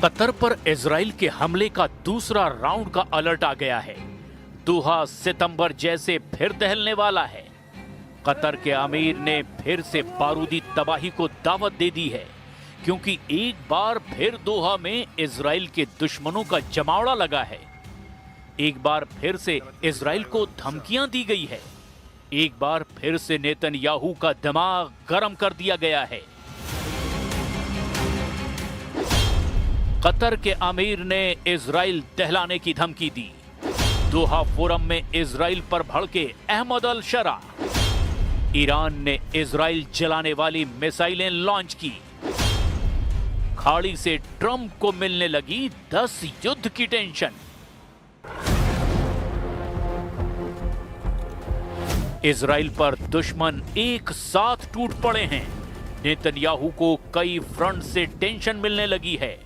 Qatar पर Israel के हमले का दूसरा राउंड का अलर्ट आ गया है। दोहा सितंबर जैसे फिर दहलने वाला है। कतर के अमीर ने फिर से बारूदी तबाही को दावत दे दी है, क्योंकि एक बार फिर दोहा में इजराइल के दुश्मनों का जमावड़ा लगा है। एक बार फिर से इजराइल को धमकियां दी गई है। एक बार फिर से नेतन्याहू का दिमाग गर्म कर दिया गया है। कतर के अमीर ने इजराइल दहलाने की धमकी दी। दोहा फोरम में इजराइल पर भड़के अहमद अल शरा। ईरान ने इजराइल जलाने वाली मिसाइलें लॉन्च की। खाड़ी से ट्रंप को मिलने लगी 10 युद्ध की टेंशन। इजराइल पर दुश्मन एक साथ टूट पड़े हैं। नेतन्याहू को कई फ्रंट से टेंशन मिलने लगी है।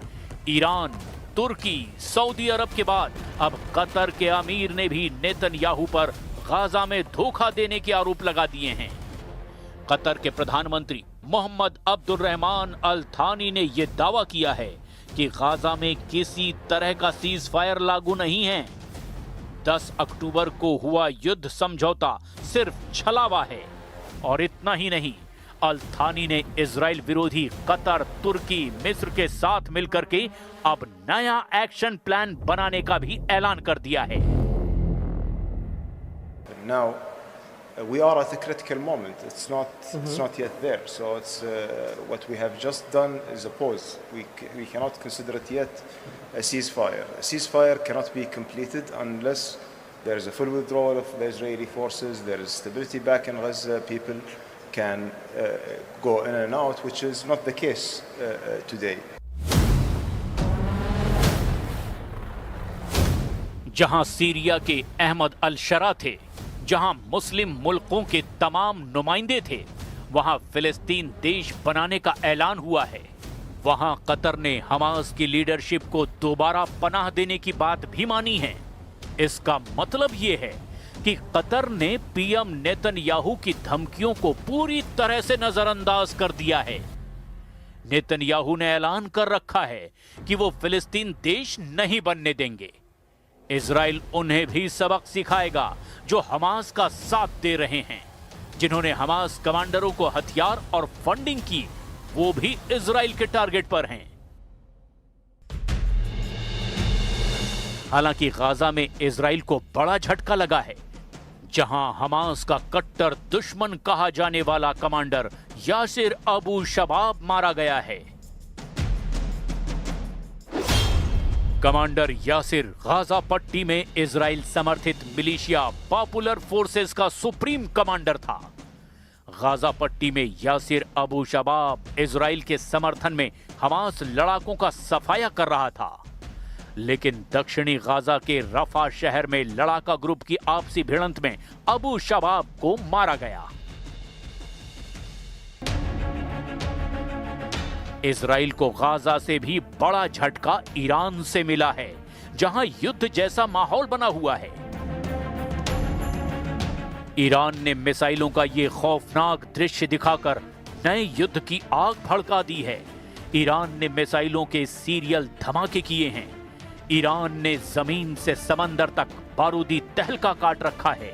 ईरान, तुर्की, सऊदी अरब के बाद अब कतर के अमीर ने भी नेतन्याहू पर गाजा में धोखा देने के आरोप लगा दिए हैं। कतर के प्रधानमंत्री मोहम्मद अब्दुर्रहमान अल थानी ने यह दावा किया है कि गाजा में किसी तरह का सीज फायर लागू नहीं है। 10 अक्टूबर को हुआ युद्ध समझौता सिर्फ छलावा है। और इतना ही नहीं, अल थानी ने इजराइल विरोधी कतर, तुर्की, मिस्र के साथ मिलकर के अब नया एक्शन प्लान बनाने का भी ऐलान कर दिया है। Now we are at a critical moment. It's not yet there. So it's what we have just done is a pause. We cannot consider it yet a ceasefire. A ceasefire cannot be completed unless there is a full withdrawal of the Israeli forces. There is stability back in Gaza. People can go in and out, which is not the case today. जहां Syria के अहमद अल शरा थे, जहां मुस्लिम मुल्कों के तमाम नुमाइंदे थे, वहां फिलिस्तीन देश बनाने का ऐलान हुआ है। वहां कतर ने हमास की लीडरशिप को दोबारा पनाह देने की बात भी मानी है। इसका मतलब यह है कि कतर ने पीएम नेतन्याहू की धमकियों को पूरी तरह से नजरअंदाज कर दिया है। नेतन्याहू ने ऐलान कर रखा है कि वो फिलिस्तीन देश नहीं बनने देंगे। इजराइल उन्हें भी सबक सिखाएगा जो हमास का साथ दे रहे हैं। जिन्होंने हमास कमांडरों को हथियार और फंडिंग की, वो भी इजराइल के टारगेट पर हैं। हालांकि गाजा में इजराइल को बड़ा झटका लगा है, जहां हमास का कट्टर दुश्मन कहा जाने वाला कमांडर यासिर अबू शबाब मारा गया है। कमांडर यासिर गाजा पट्टी में इजराइल समर्थित मिलिशिया पॉपुलर फोर्सेस का सुप्रीम कमांडर था। गाजा पट्टी में यासिर अबू शबाब इजराइल के समर्थन में हमास लड़ाकों का सफाया कर रहा था। लेकिन दक्षिणी गाजा के रफा शहर में लड़ाका ग्रुप की आपसी भिड़ंत में अबू शबाब को मारा गया। इजराइल को गाजा से भी बड़ा झटका ईरान से मिला है, जहां युद्ध जैसा माहौल बना हुआ है। ईरान ने मिसाइलों का ये खौफनाक दृश्य दिखाकर नए युद्ध की आग भड़का दी है। ईरान ने मिसाइलों के सीरियल धमाके किए हैं। ईरान ने जमीन से समंदर तक बारूदी तहलका काट रखा है।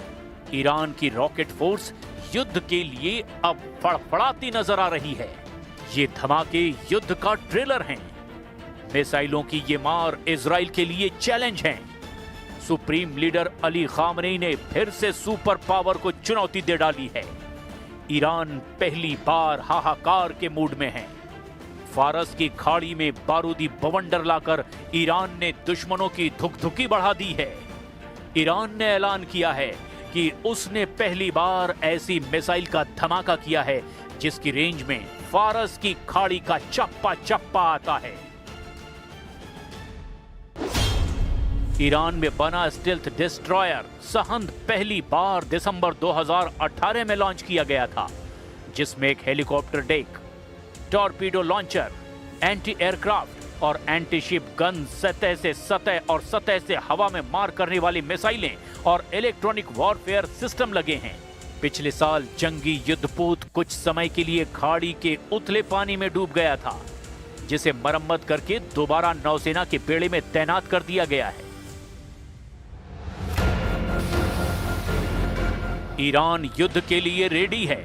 ईरान की रॉकेट फोर्स युद्ध के लिए अब फड़फड़ाती नजर आ रही है। ये धमाके युद्ध का ट्रेलर हैं। मिसाइलों की ये मार इजराइल के लिए चैलेंज है। सुप्रीम लीडर अली खामनेई ने फिर से सुपर पावर को चुनौती दे डाली है। ईरान पहली बार हाहाकार के मूड में है। फारस की खाड़ी में बारूदी बवंडर लाकर ईरान ने दुश्मनों की धुकधुकी बढ़ा दी है। ईरान ने ऐलान किया है कि उसने पहली बार ऐसी मिसाइल का धमाका किया है जिसकी रेंज में फारस की खाड़ी का चप्पा चप्पा आता है। ईरान में बना स्टेल्थ डिस्ट्रॉयर सहंद पहली बार दिसंबर 2018 में लॉन्च किया गया था, जिसमें एक helicopter deck, torpedo launcher, anti aircraft और एंटी शिप गन, सतह से सतह और सतह से हवा में मार करने वाली मिसाइलें और इलेक्ट्रॉनिक वॉरफेयर सिस्टम लगे हैं। पिछले साल जंगी युद्धपोत कुछ समय के लिए खाड़ी के उथले पानी में डूब गया था। जिसे मरम्मत करके दोबारा नौसेना के बेड़े में तैनात कर दिया गया है। ईरान युद्ध के लिए रेडी है।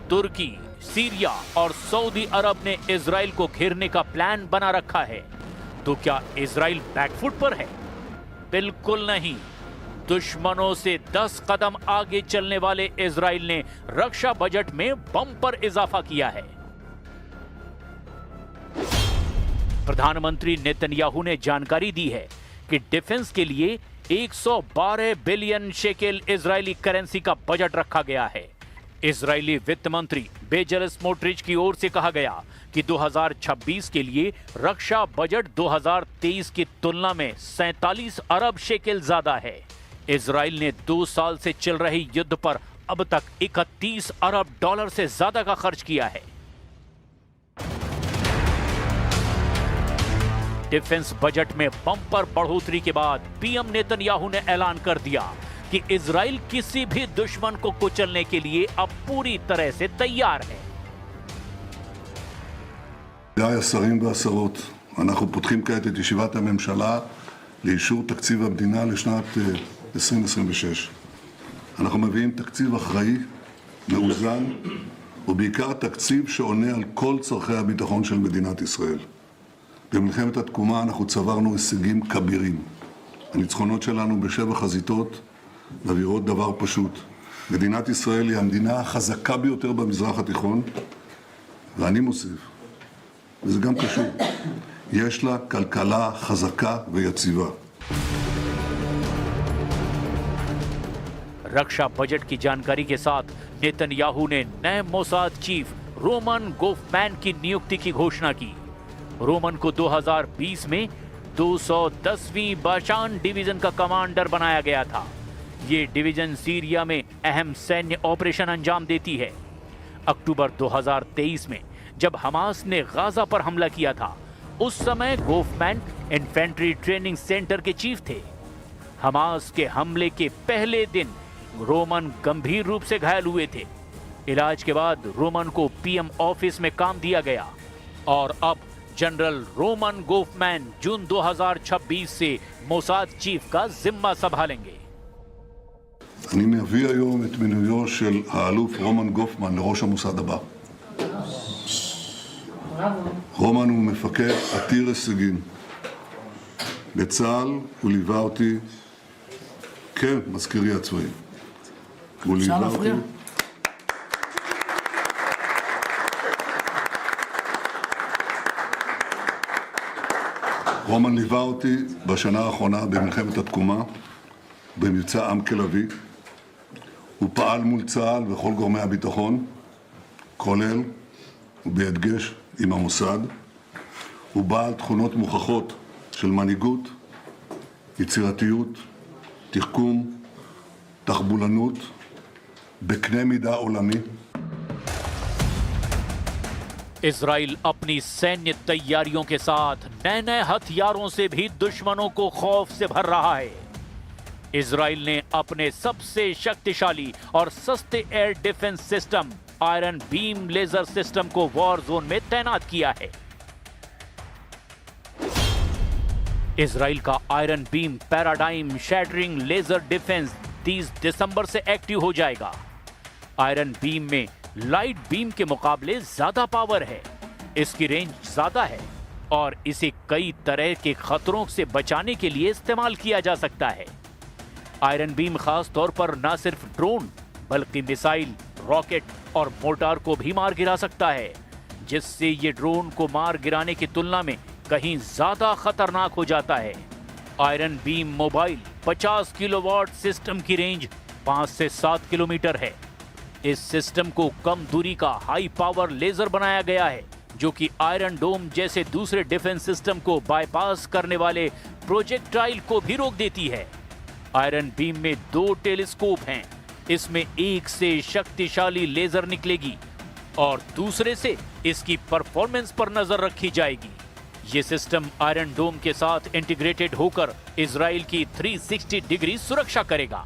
तुर्की, सीरिया और सऊदी अरब ने इजराइल को घेरने का प्लान बना रखा है। तो क्या इजराइल बैकफुट पर है? बिल्कुल नहीं। दुश्मनों से 10 कदम आगे चलने वाले इजराइल ने रक्षा बजट में बम्पर इजाफा किया है। प्रधानमंत्री नेतन्याहू ने जानकारी दी है कि डिफेंस के लिए 112 बिलियन शेकेल इजरायली करेंसी का बजट रखा गया है। इजरायली वित्त मंत्री बेजल स्मोट्रिच की ओर से कहा गया कि 2026 के लिए रक्षा बजट 2023 की तुलना में 47 अरब शेकेल ज्यादा है। इजराइल ने 2 साल से चल रहे युद्ध पर अब तक 31 अरब डॉलर से ज्यादा का खर्च किया है। डिफेंस बजट में बम्पर बढ़ोतरी के बाद पीएम नेतन्याहू ने ऐलान कर दिया कि इजराइल किसी भी दुश्मन को कुचलने के लिए अब पूरी तरह से तैयार है। השרים והשרות, אנחנו פותחים כעת את ישיבת הממשלה לאישור תקציב המדינה לשנת 2026. אנחנו מביאים תקציב אחראי, מאוזן, ובעיקר תקציב שעונה על כל צורכי הביטחון של מדינת ישראל. במלחמת התקומה אנחנו צברנו הישגים כבירים. הניצחונות שלנו בשבע חזיתות מבהירות דבר פשוט. מדינת ישראל היא המדינה החזקה ביותר במזרח התיכון, ואני מוסיף, וזה גם קשור, יש לה כלכלה חזקה ויציבה. रक्षा बजट की जानकारी के साथ नेतन्याहू ने नए मोसाद चीफ रोमन गोफमैन की नियुक्ति की घोषणा की। रोमन को 2020 में 210वीं बाशान डिवीजन का कमांडर बनाया गया था। ये डिवीजन सीरिया में अहम सैन्य ऑपरेशन अंजाम देती है। अक्टूबर 2023 में जब हमास ने गाजा पर हमला किया था, उस समय गोफमैन इन्फेंट्री ट्रेनिंग सेंटर के चीफ थे। हमास के हमले के पहले दिन रोमन गंभीर रूप से घायल हुए थे। इलाज के बाद रोमन को पीएम ऑफिस में काम दिया गया और अब जनरल रोमन गोफमैन जून 2026 से मोसाद चीफ का जिम्मा संभालेंगे। אני מביא היום את מינויו של האלוף רומן גופמן לראש המוסד הבא. רומן הוא מפקד עתיר הישגים. בצה"ל הוא ליווה אותי כמזכירי הצבאי. הוא ליווה אותי. רומן ליווה אותי בשנה האחרונה במלחמת התקומה, במבצע עם כלבי. הוא פעל מול צה"ל וכל גורמי הביטחון, כולל ובהדגש עם המוסד. הוא בעל תכונות מוכחות של מנהיגות, יצירתיות, תחכום, תחבולנות, בקנה מידה עולמי. इजराइल अपनी सैन्य तैयारियों के साथ नए नए हथियारों से भी दुश्मनों को खौफ से भर रहा है। इजराइल ने अपने सबसे शक्तिशाली और सस्ते air defence system Iron Beam laser system को वॉर जोन में तैनात किया है। इजराइल का Iron Beam paradigm shattering laser defence 30 दिसंबर से एक्टिव हो जाएगा। आयरन बीम में लाइट बीम के मुकाबले ज्यादा पावर है, इसकी रेंज ज्यादा है और इसे कई तरह के खतरों से बचाने के लिए इस्तेमाल किया जा सकता है। आयरन बीम खास तौर पर न सिर्फ ड्रोन बल्कि मिसाइल, रॉकेट और मोर्टार को भी मार गिरा सकता है, जिससे ये ड्रोन को मार गिराने की तुलना में कहीं ज्यादा खतरनाक हो जाता है। Iron beam mobile 50 kilowatt system की रेंज 5 से 7 किलोमीटर है। इस सिस्टम को कम दूरी का हाई पावर लेजर बनाया गया है, जो कि आयरन डोम जैसे दूसरे डिफेंस सिस्टम को बाईपास करने वाले प्रोजेक्टाइल को भी रोक देती है। आयरन बीम में 2 टेलीस्कोप हैं। इसमें एक से शक्तिशाली लेजर निकलेगी और दूसरे से इसकी परफॉर्मेंस पर नजर रखी जाएगी। ये सिस्टम आयरन डोम के साथ इंटीग्रेटेड होकर इजराइल की 360 डिग्री सुरक्षा करेगा।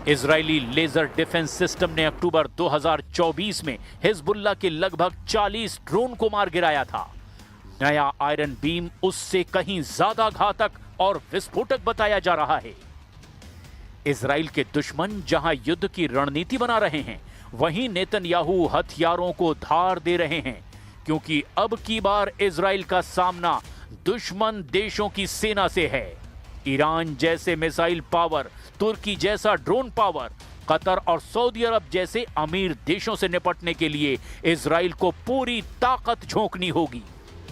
इजरायली लेजर डिफेंस सिस्टम ने अक्टूबर 2024 में हिजबुल्लाह के लगभग 40 ड्रोन को मार गिराया था। नया आयरन बीम उससे कहीं ज्यादा घातक और विस्फोटक बताया जा रहा है। इजराइल के दुश्मन जहां युद्ध की रणनीति बना रहे हैं, वहीं नेतन्याहू हथियारों को धार दे रहे हैं, क्योंकि अब की बार इजराइल का सामना दुश्मन देशों की सेना से है। ईरान जैसे मिसाइल पावर, तुर्की जैसा ड्रोन पावर, कतर और सऊदी अरब जैसे अमीर देशों से निपटने के लिए इजराइल को पूरी ताकत झोंकनी होगी।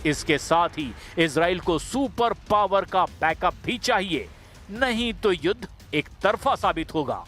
इसके साथ ही इजराइल को सुपर पावर का बैकअप भी चाहिए, नहीं तो युद्ध एक तरफा साबित होगा।